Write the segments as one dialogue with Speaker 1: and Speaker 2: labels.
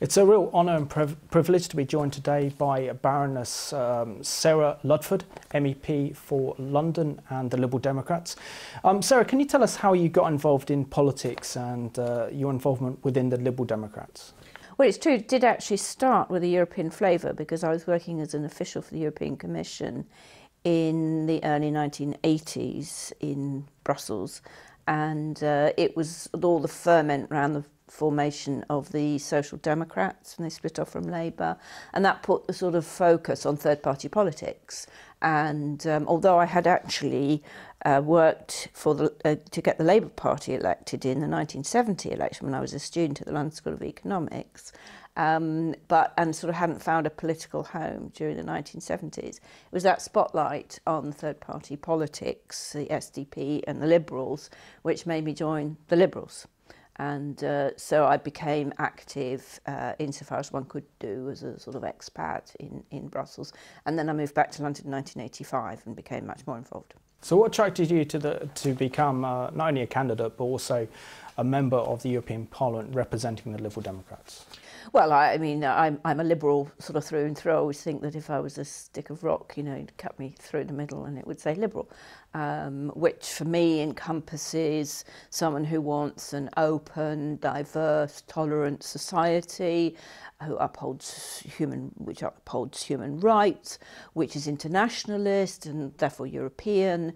Speaker 1: It's a real honour and privilege to be joined today by Baroness Sarah Ludford, MEP for London and the Liberal Democrats. Sarah, can you tell us how you got involved in politics and your involvement within the Liberal Democrats?
Speaker 2: Well, it's true, it did actually start with a European flavour because I was working as an official for the European Commission in the early 1980s in Brussels, and it was all the ferment around the formation of the Social Democrats when they split off from Labour, and that put the sort of focus on third-party politics. And although I had actually worked for to get the Labour Party elected in the 1970 election when I was a student at the London School of Economics, and sort of hadn't found a political home during the 1970s. It was that spotlight on third-party politics, the SDP and the Liberals, which made me join the Liberals. And so I became active insofar as one could do as a sort of expat in Brussels. And then I moved back to London in 1985 and became much more involved.
Speaker 1: So what attracted you to become not only a candidate but also a member of the European Parliament representing the Liberal Democrats?
Speaker 2: Well, I mean, I'm a Liberal sort of through and through. I always think that if I was a stick of rock, you know, you'd cut me through the middle and it would say Liberal, which for me encompasses someone who wants an open, diverse, tolerant society, who upholds human rights, which is internationalist and therefore European,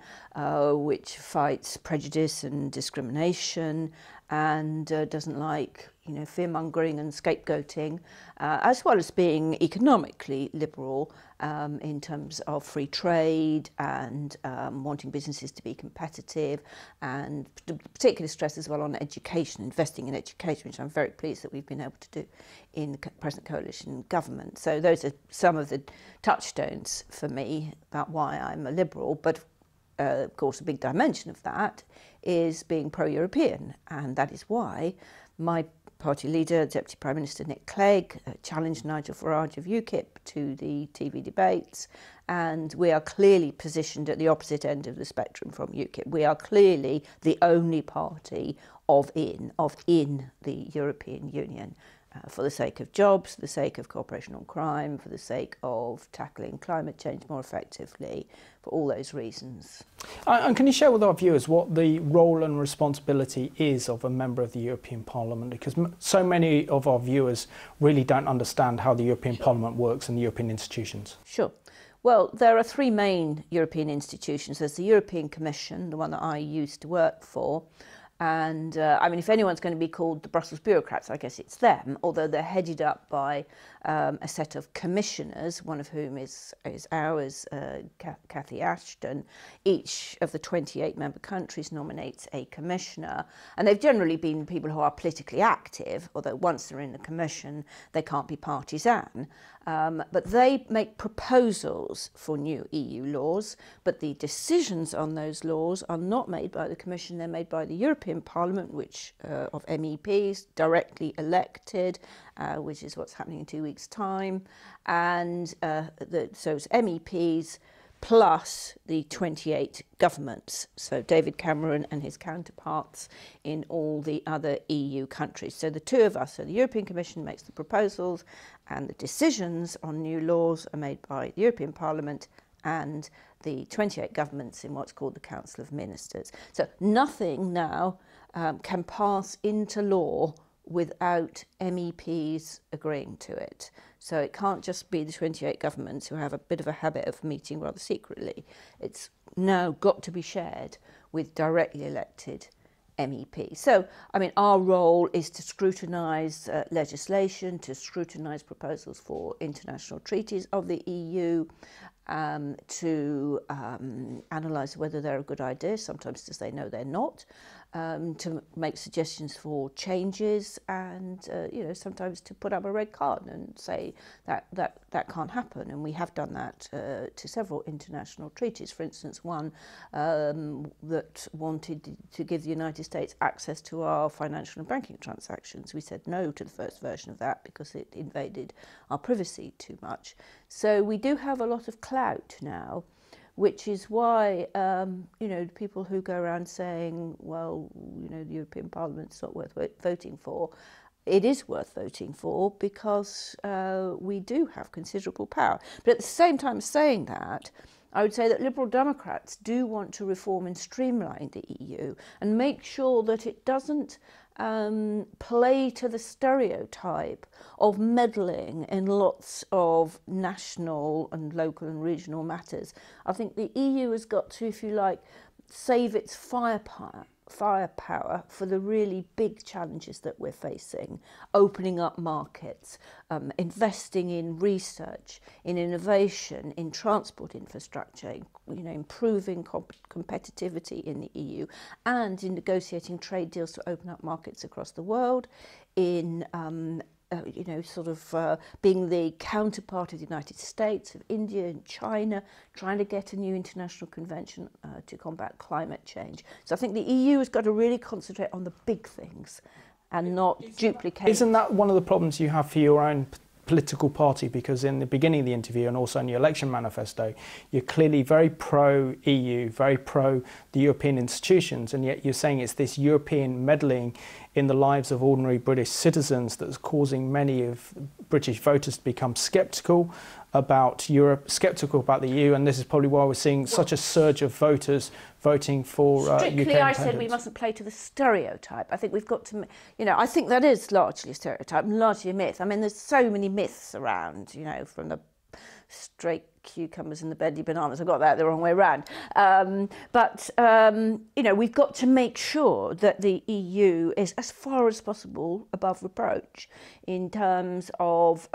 Speaker 2: which fights prejudice and discrimination, and doesn't like, you know, fear-mongering and scapegoating, as well as being economically liberal in terms of free trade and wanting businesses to be competitive, and particularly stress as well on education, investing in education, which I'm very pleased that we've been able to do in the present coalition government. So those are some of the touchstones for me about why I'm a Liberal, but of course a big dimension of that is being pro-European, and that is why my party leader, Deputy Prime Minister Nick Clegg, challenged Nigel Farage of UKIP to the TV debates, and we are clearly positioned at the opposite end of the spectrum from UKIP. We are clearly the only party of in the European Union, for the sake of jobs, for the sake of cooperation on crime, for the sake of tackling climate change more effectively, for all those reasons.
Speaker 1: And can you share with our viewers what the role and responsibility is of a member of the European Parliament? Because so many of our viewers really don't understand how the European Parliament works and the European institutions.
Speaker 2: Sure. Well, there are three main European institutions. There's the European Commission, the one that I used to work for. And I mean, if anyone's going to be called the Brussels bureaucrats, I guess it's them, although they're headed up by a set of commissioners, one of whom is ours, Cathy Ashton. Each of the 28 member countries nominates a commissioner, and they've generally been people who are politically active, although once they're in the commission, they can't be partisan. But they make proposals for new EU laws, but the decisions on those laws are not made by the Commission, they're made by the European Parliament, which of MEPs, directly elected, which is what's happening in 2 weeks' time. And so it's MEPs plus the 28 governments, so David Cameron and his counterparts in all the other EU countries. So the two of us, so the European Commission makes the proposals and the decisions on new laws are made by the European Parliament and the 28 governments in what's called the Council of Ministers. So nothing now can pass into law without MEPs agreeing to it. So it can't just be the 28 governments who have a bit of a habit of meeting rather secretly. It's now got to be shared with directly elected MEP. So, I mean, our role is to scrutinise legislation, to scrutinise proposals for international treaties of the EU, to analyse whether they're a good idea, sometimes to say no, they're not, to make suggestions for changes, and you know, sometimes to put up a red card and say that can't happen. And we have done that to several international treaties. For instance, one that wanted to give the United States access to our financial and banking transactions. We said no to the first version of that because it invaded our privacy too much. So we do have a lot of clout now, which is why, you know, people who go around saying, well, you know, the European Parliament's not worth voting for, it is worth voting for because we do have considerable power. But at the same time saying that, I would say that Liberal Democrats do want to reform and streamline the EU and make sure that it doesn't play to the stereotype of meddling in lots of national and local and regional matters. I think the EU has got to, if you like, save its firepower for the really big challenges that we're facing, opening up markets, investing in research, in innovation, in transport infrastructure, improving competitivity in the EU, and in negotiating trade deals to open up markets across the world, in being the counterpart of the United States, of India and China, trying to get a new international convention to combat climate change. So I think the EU has got to really concentrate on the big things and not duplicate.
Speaker 1: Isn't that one of the problems you have for your own political party? Because in the beginning of the interview and also in your election manifesto, you're clearly very pro-EU, very pro the European institutions, and yet you're saying it's this European meddling in the lives of ordinary British citizens that's causing many of British voters to become sceptical about Europe, sceptical about the EU, and this is probably why we're seeing such a surge of voters voting for
Speaker 2: strictly,
Speaker 1: UK
Speaker 2: I said we mustn't play to the stereotype. I think we've got to, I think that is largely a stereotype and largely a myth. I mean, there's so many myths around, from the straight cucumbers and the bendy bananas. I got that the wrong way around. We've got to make sure that the EU is, as far as possible, above reproach in terms of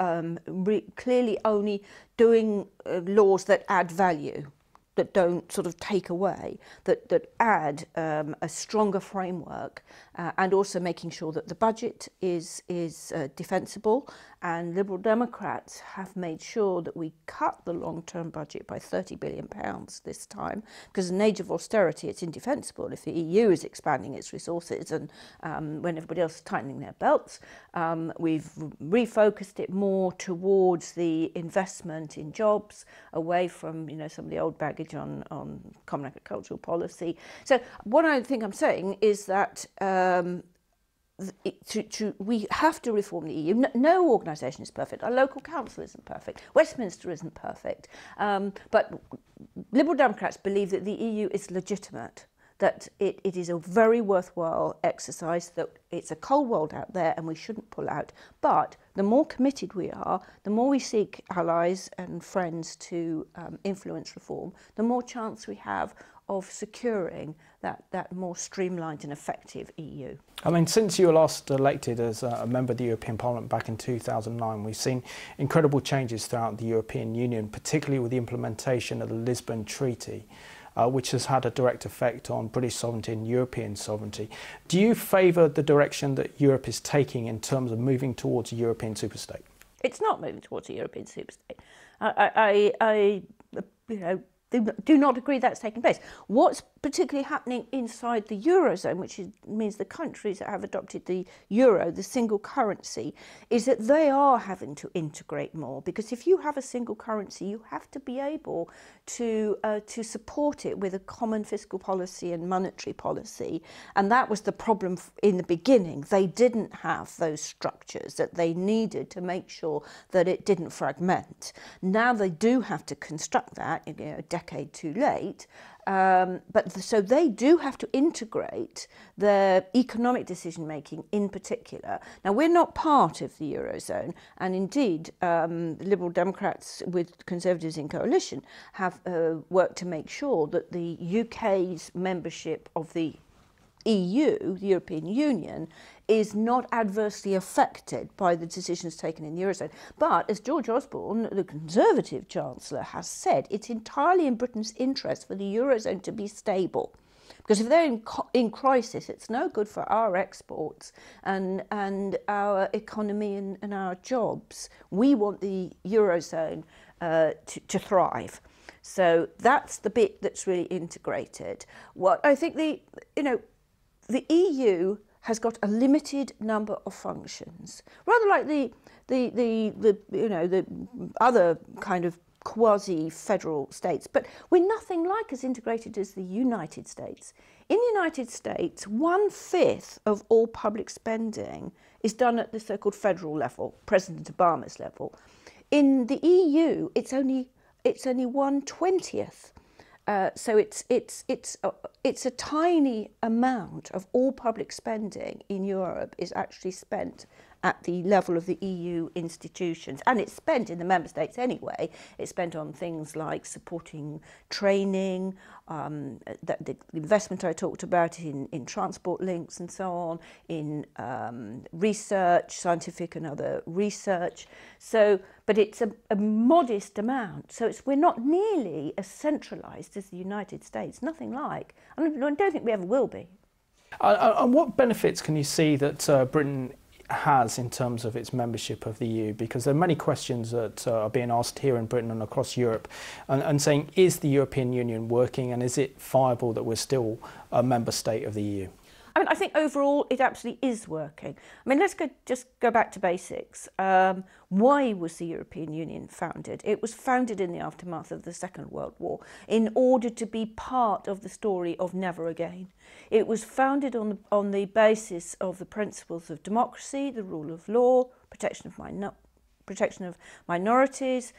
Speaker 2: clearly only doing laws that add value, that don't sort of take away, that add a stronger framework, and also making sure that the budget is defensible. And Liberal Democrats have made sure that we cut the long-term budget by £30 billion this time, because in an age of austerity it's indefensible if the EU is expanding its resources and when everybody else is tightening their belts. We've refocused it more towards the investment in jobs, away from some of the old baggage on common agricultural policy. So what I think I'm saying is that we have to reform the EU. No organisation is perfect. Our local council isn't perfect. Westminster isn't perfect. But Liberal Democrats believe that the EU is legitimate, that it is a very worthwhile exercise, that it's a cold world out there and we shouldn't pull out. But the more committed we are, the more we seek allies and friends to influence reform, the more chance we have of securing that more streamlined and effective EU.
Speaker 1: I mean, since you were last elected as a member of the European Parliament back in 2009, we've seen incredible changes throughout the European Union, particularly with the implementation of the Lisbon Treaty, which has had a direct effect on British sovereignty and European sovereignty. Do you favour the direction that Europe is taking in terms of moving towards a European superstate?
Speaker 2: It's not moving towards a European superstate. I do not agree that's taking place. What's particularly happening inside the Eurozone, which means the countries that have adopted the euro, the single currency, is that they are having to integrate more. Because if you have a single currency, you have to be able to support it with a common fiscal policy and monetary policy. And that was the problem in the beginning. They didn't have those structures that they needed to make sure that it didn't fragment. Now they do have to construct that, a decade too late. So they do have to integrate their economic decision making in particular. Now, we're not part of the Eurozone, and indeed the Liberal Democrats with Conservatives in coalition have worked to make sure that the UK's membership of the EU, the European Union, is not adversely affected by the decisions taken in the Eurozone. But as George Osborne, the Conservative Chancellor, has said, it's entirely in Britain's interest for the Eurozone to be stable. Because if they're in crisis, it's no good for our exports and our economy and our jobs. We want the Eurozone to thrive. So that's the bit that's really integrated. What I think the EU has got a limited number of functions, rather like the other kind of quasi-federal states, but we're nothing like as integrated as the United States. In the United States, 1/5 of all public spending is done at the so-called federal level, President Obama's level. In the EU, it's only 1/20th. So it's a tiny amount of all public spending in Europe is actually spent at the level of the EU institutions, and it's spent in the member states anyway. It's spent on things like supporting training, the investment I talked about in transport links and so on, in research, scientific and other research. So, but it's a modest amount. So we're not nearly as centralised as the United States, nothing like. I don't think we ever will be.
Speaker 1: And what benefits can you see that Britain has in terms of its membership of the EU? Because there are many questions that are being asked here in Britain and across Europe and saying, is the European Union working and is it viable that we're still a member state of the EU?
Speaker 2: I mean, I think overall it absolutely is working. I mean, let's just go back to basics. Why was the European Union founded? It was founded in the aftermath of the Second World War in order to be part of the story of never again. It was founded on the basis of the principles of democracy, the rule of law, protection of minorities,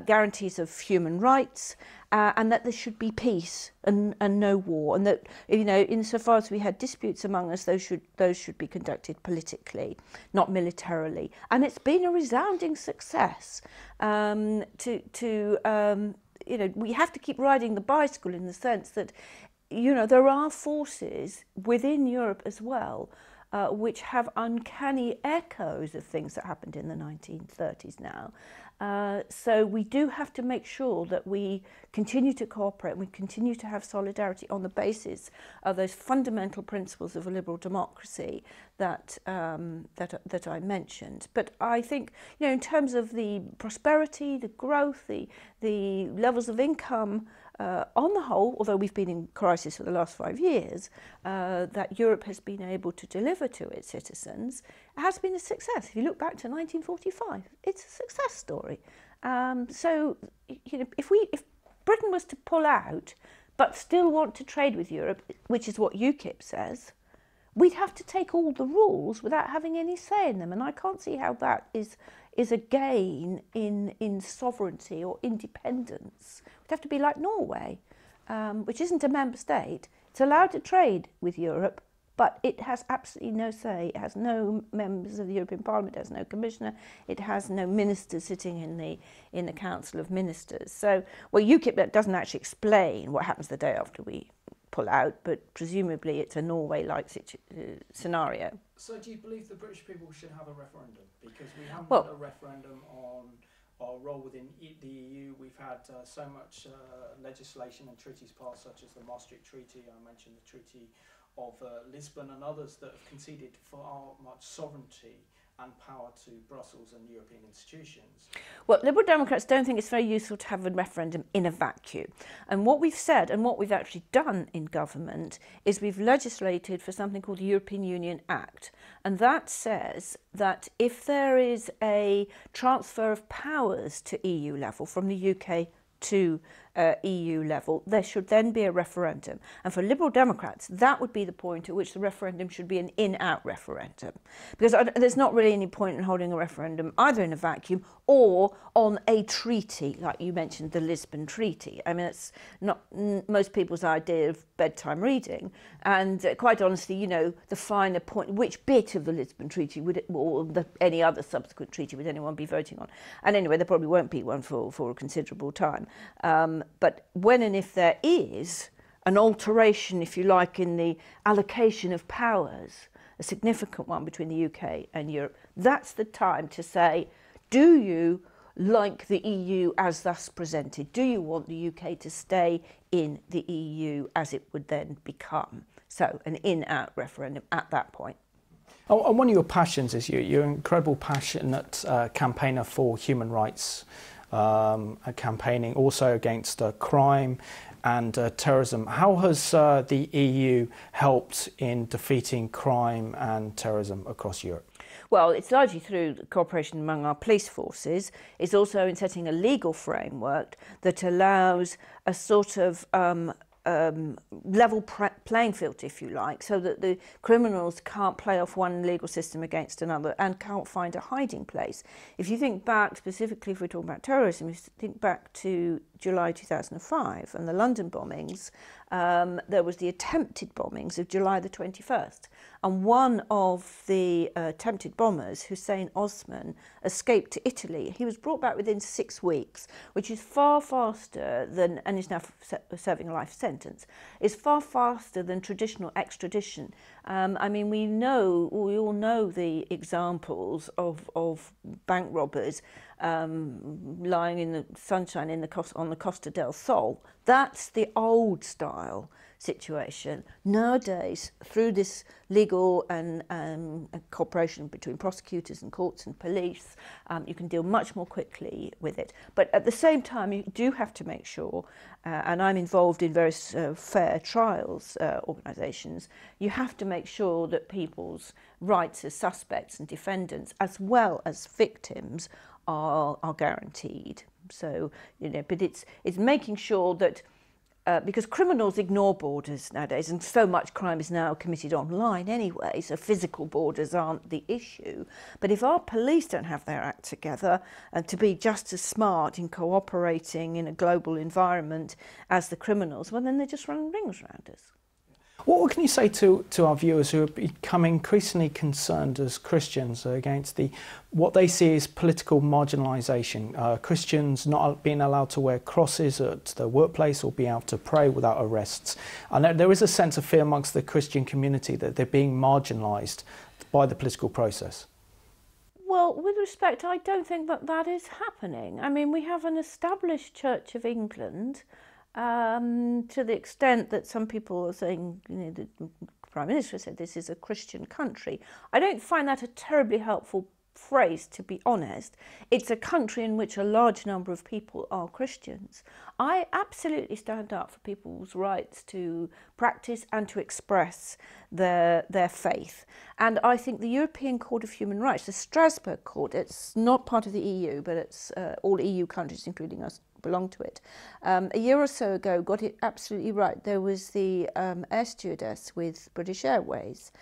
Speaker 2: guarantees of human rights, and that there should be peace and no war, and that, you know, insofar as we had disputes among us, those should be conducted politically, not militarily. And it's been a resounding success. You know, we have to keep riding the bicycle in the sense that, you know, there are forces within Europe as well which have uncanny echoes of things that happened in the 1930s now. So we do have to make sure that we continue to cooperate, we continue to have solidarity on the basis of those fundamental principles of a liberal democracy that that I mentioned. But I think, you know, in terms of the prosperity, the growth, the levels of income, on the whole, although we've been in crisis for the last 5 years, that Europe has been able to deliver to its citizens has been a success. If you look back to 1945, it's a success story. So, you know, if Britain was to pull out, but still want to trade with Europe, which is what UKIP says, we'd have to take all the rules without having any say in them. And I can't see how that is a gain in sovereignty or independence. We'd have to be like Norway, which isn't a member state. It's allowed to trade with Europe, but it has absolutely no say. It has no members of the European Parliament, it has no commissioner, it has no ministers sitting in the Council of Ministers. So, well, UKIP doesn't actually explain what happens the day after we pull out, but presumably it's a Norway-like scenario.
Speaker 1: So do you believe the British people should have a referendum? Because we haven't had a referendum on our role within the EU. We've had so much legislation and treaties passed, such as the Maastricht Treaty, I mentioned the Treaty of Lisbon, and others that have conceded far much sovereignty and power to Brussels and European institutions.
Speaker 2: Well, Liberal Democrats don't think it's very useful to have a referendum in a vacuum. And what we've said and what we've actually done in government is we've legislated for something called the European Union Act. And that says that if there is a transfer of powers to EU level from the UK to EU level, there should then be a referendum. And for Liberal Democrats, that would be the point at which the referendum should be an in-out referendum. Because there's not really any point in holding a referendum either in a vacuum or on a treaty, like you mentioned, the Lisbon Treaty. I mean, it's not most people's idea of bedtime reading. And quite honestly, you know, the finer point, which bit of the Lisbon Treaty would it, or any other subsequent treaty would anyone be voting on? And anyway, there probably won't be one for a considerable time. But when and if there is an alteration, if you like, in the allocation of powers, a significant one between the UK and Europe, that's the time to say, do you like the EU as thus presented? Do you want the UK to stay in the EU as it would then become? So an in-out referendum at that point.
Speaker 1: Oh, and one of your passions is you're an incredible passionate campaigner for human rights, campaigning also against crime and terrorism. How has the EU helped in defeating crime and terrorism across Europe?
Speaker 2: Well, it's largely through cooperation among our police forces. It's also in setting a legal framework that allows a sort of level playing field, if you like, so that the criminals can't play off one legal system against another and can't find a hiding place. If you think back, specifically if we're talking about terrorism, if you think back to July 2005 and the London bombings, there was the attempted bombings of July the 21st. And one of the attempted bombers, Hussein Osman, escaped to Italy. He was brought back within 6 weeks, which is far faster than, and is now serving a life sentence, is far faster than traditional extradition. I mean, we all know the examples of bank robbers lying in the sunshine on the Costa del Sol. That's the old style situation. Nowadays, through this legal and cooperation between prosecutors and courts and police, you can deal much more quickly with it. But at the same time, you do have to make sure, and I'm involved in various fair trials organisations, you have to make sure that people's rights as suspects and defendants, as well as victims, are guaranteed. So, but it's making sure that because criminals ignore borders nowadays, and so much crime is now committed online anyway, so physical borders aren't the issue. But if our police don't have their act together and to be just as smart in cooperating in a global environment as the criminals, well, then they're just running rings around us.
Speaker 1: What can you say to our viewers who are becoming increasingly concerned as Christians against what they see as political marginalisation? Christians not being allowed to wear crosses at the workplace or being able to pray without arrests. And there is a sense of fear amongst the Christian community that they're being marginalised by the political process.
Speaker 2: Well, with respect, I don't think that is happening. I mean, we have an established Church of England. To the extent that some people are saying, the Prime Minister said this is a Christian country. I don't find that a terribly helpful phrase, to be honest. It's a country in which a large number of people are Christians. I absolutely stand up for people's rights to practice and to express their faith. And I think the European Court of Human Rights, the Strasbourg Court, it's not part of the EU, but it's all EU countries, including us, belong to it. A year or so ago got it absolutely right. There was the air stewardess with British Airways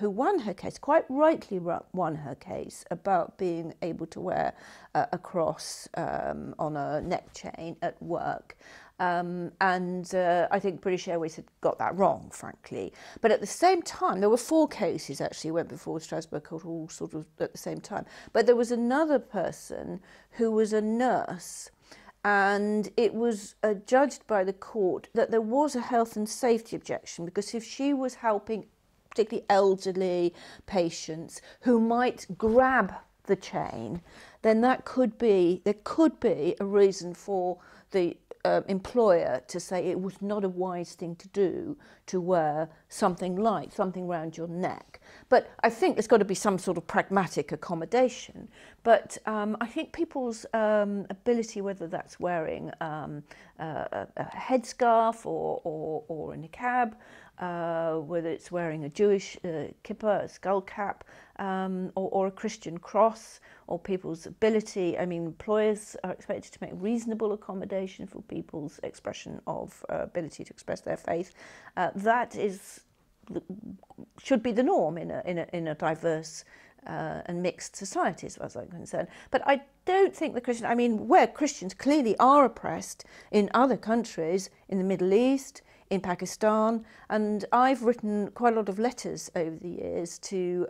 Speaker 2: who won her case, quite rightly won her case, about being able to wear a cross on a neck chain at work. I think British Airways had got that wrong, frankly. But at the same time, there were 4 cases actually went before Strasbourg Court, all sort of at the same time. But there was another person who was a nurse, and it was judged by the court that there was a health and safety objection, because if she was helping particularly elderly patients who might grab the chain, then there could be a reason for the employer to say it was not a wise thing to do to wear something around your neck. But I think there's got to be some sort of pragmatic accommodation. But I think people's ability, whether that's wearing a headscarf or a niqab, whether it's wearing a Jewish kippah, a skull cap, or a Christian cross, or people's ability. I mean, employers are expected to make reasonable accommodation for people's expression of ability to express their faith. That should be the norm in a diverse and mixed society, as far as I'm concerned. But I don't think where Christians clearly are oppressed in other countries, in the Middle East, in Pakistan, and I've written quite a lot of letters over the years to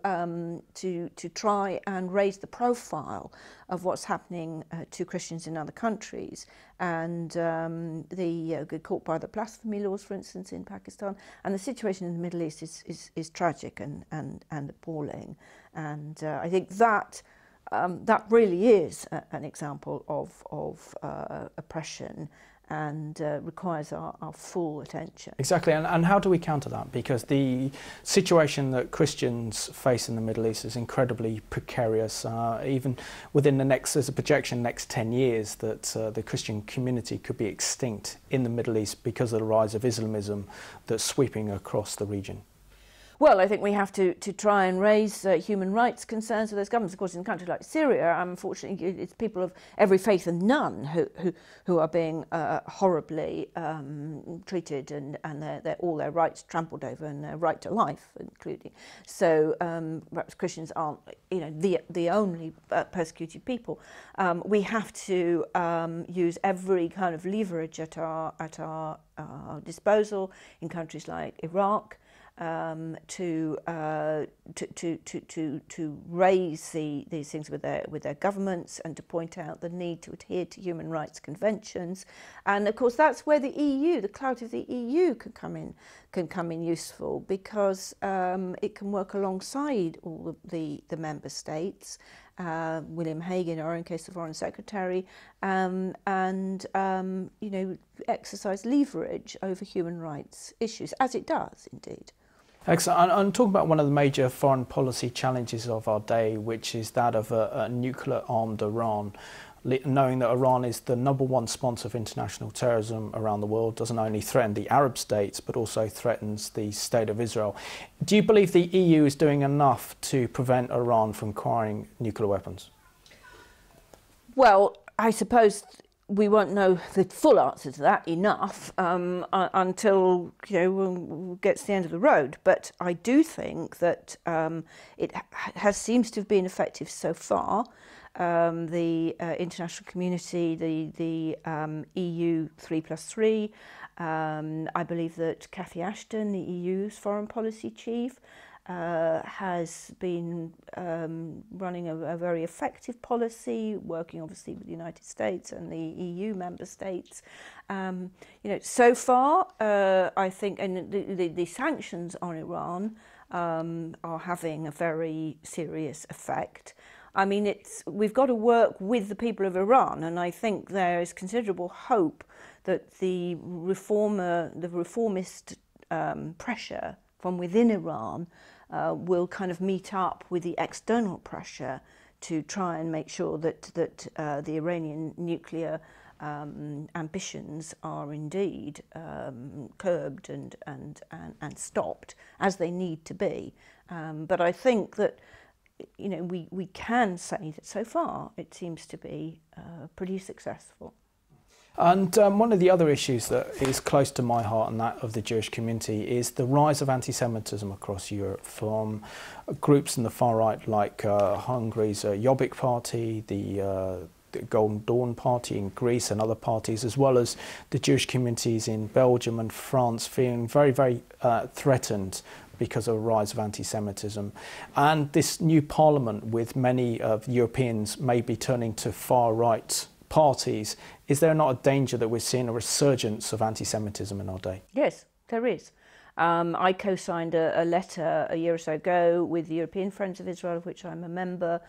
Speaker 2: try and raise the profile of what's happening to Christians in other countries, and the caught by the blasphemy laws, for instance, in Pakistan, and the situation in the Middle East is tragic and appalling, and I think that really is an example of oppression, and requires our full attention.
Speaker 1: Exactly, and how do we counter that? Because the situation that Christians face in the Middle East is incredibly precarious. Even within there's a projection next 10 years that the Christian community could be extinct in the Middle East because of the rise of Islamism that's sweeping across the region.
Speaker 2: Well, I think we have to try and raise human rights concerns with those governments. Of course, in a country like Syria, unfortunately, it's people of every faith and none who are being horribly treated, and all their rights trampled over, and their right to life, including. So perhaps Christians aren't, the only persecuted people. We have to use every kind of leverage at our disposal in countries like Iraq. To raise these things with their governments, and to point out the need to adhere to human rights conventions. And of course that's where the EU, the clout of the EU, can come in useful, because it can work alongside all the member states. William Hague, in our own case, the Foreign Secretary, and exercise leverage over human rights issues, as it does indeed.
Speaker 1: Excellent. I'm talking about one of the major foreign policy challenges of our day, which is that of a nuclear-armed Iran. Knowing that Iran is the #1 sponsor of international terrorism around the world, doesn't only threaten the Arab states, but also threatens the State of Israel. Do you believe the EU is doing enough to prevent Iran from acquiring nuclear weapons?
Speaker 2: Well, I suppose we won't know the full answer to that enough until we'll get to the end of the road. But I do think that it seems to have been effective so far. The international community, the EU 3+3. I believe that Cathy Ashton, the EU's foreign policy chief, has been running a very effective policy, working obviously with the United States and the EU member states. So far, I think, and the sanctions on Iran are having a very serious effect. I mean, we've got to work with the people of Iran, and I think there is considerable hope that the reformist pressure from within Iran will kind of meet up with the external pressure to try and make sure that the Iranian nuclear ambitions are indeed curbed and stopped, as they need to be. But I think that we can say that so far it seems to be pretty successful.
Speaker 1: And one of the other issues that is close to my heart and that of the Jewish community is the rise of anti-Semitism across Europe, from groups in the far right like Hungary's Jobbik Party, the Golden Dawn Party in Greece, and other parties, as well as the Jewish communities in Belgium and France, feeling very, very threatened because of a rise of anti-Semitism. And this new parliament, with many of Europeans maybe turning to far-right parties, is there not a danger that we're seeing a resurgence of anti-Semitism in our day?
Speaker 2: Yes, there is. I co-signed a letter a year or so ago with the European Friends of Israel, of which I'm a member,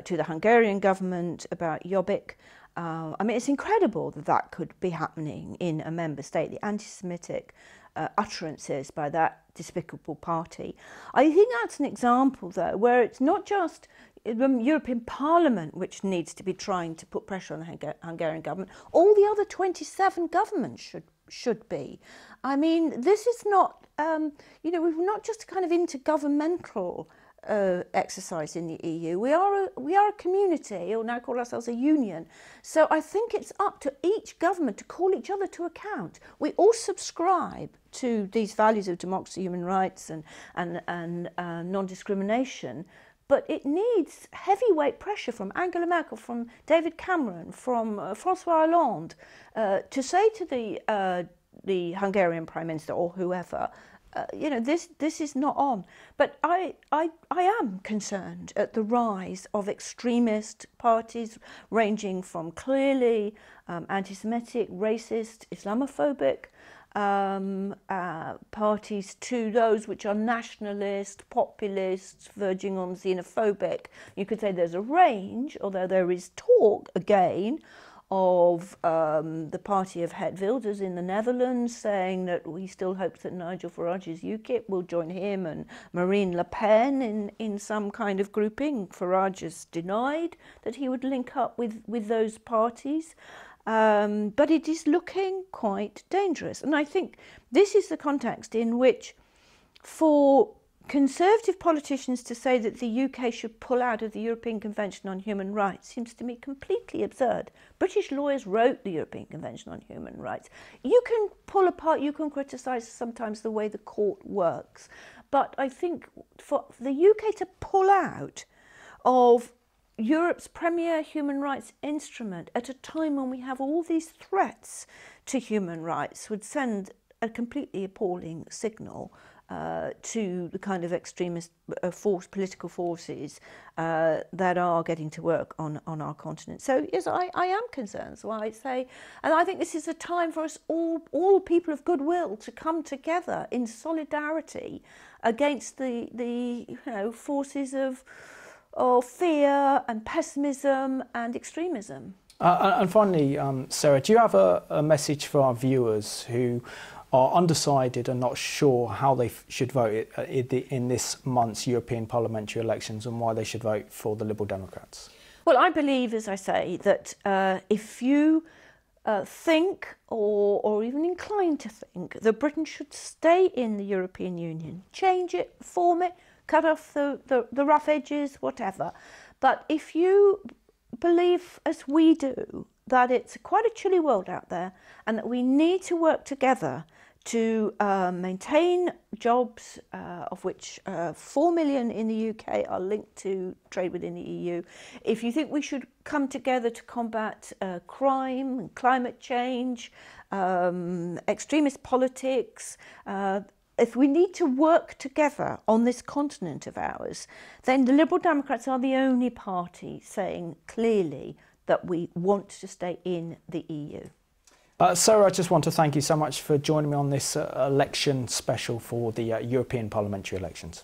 Speaker 2: to the Hungarian government about Jobbik. I mean, it's incredible that could be happening in a member state, the anti-Semitic utterances by that despicable party. I think that's an example, though, where it's not just the European Parliament which needs to be trying to put pressure on the Hungarian government. All the other 27 governments should be. I mean, this is not, we're not just a kind of intergovernmental exercise in the EU. We are a community, or now call ourselves a union. So I think it's up to each government to call each other to account. We all subscribe to these values of democracy, human rights, and non-discrimination. But it needs heavyweight pressure from Angela Merkel, from David Cameron, from François Hollande, to say to the Hungarian Prime Minister or whoever, this is not on. But I am concerned at the rise of extremist parties, ranging from clearly anti-Semitic, racist, Islamophobic parties to those which are nationalist, populist, verging on xenophobic. You could say there's a range, although there is talk again of the party of Het Wilders in the Netherlands saying that he still hopes that Nigel Farage's UKIP will join him and Marine Le Pen in some kind of grouping. Farage has denied that he would link up with those parties. But it is looking quite dangerous. And I think this is the context in which, for Conservative politicians to say that the UK should pull out of the European Convention on Human Rights seems to me completely absurd. British lawyers wrote the European Convention on Human Rights. You can pull apart, you can criticise sometimes the way the court works, but I think for the UK to pull out of Europe's premier human rights instrument at a time when we have all these threats to human rights would send a completely appalling signal to the kind of extremist political forces that are getting to work on our continent. So yes, I am concerned. So I say, and I think this is a time for us all people of goodwill to come together in solidarity against the forces of fear and pessimism and extremism.
Speaker 1: And finally, Sarah, do you have a message for our viewers who are undecided and not sure how they should vote in this month's European parliamentary elections and why they should vote for the Liberal Democrats?
Speaker 2: Well, I believe, as I say, that if you think or even inclined to think that Britain should stay in the European Union, change it, reform it, cut off the rough edges, whatever. But if you believe, as we do, that it's quite a chilly world out there and that we need to work together to maintain jobs, of which 4 million in the UK are linked to trade within the EU. If you think we should come together to combat crime and climate change, extremist politics, if we need to work together on this continent of ours, then the Liberal Democrats are the only party saying clearly that we want to stay in the EU.
Speaker 1: Sarah, I just want to thank you so much for joining me on this election special for the European parliamentary elections.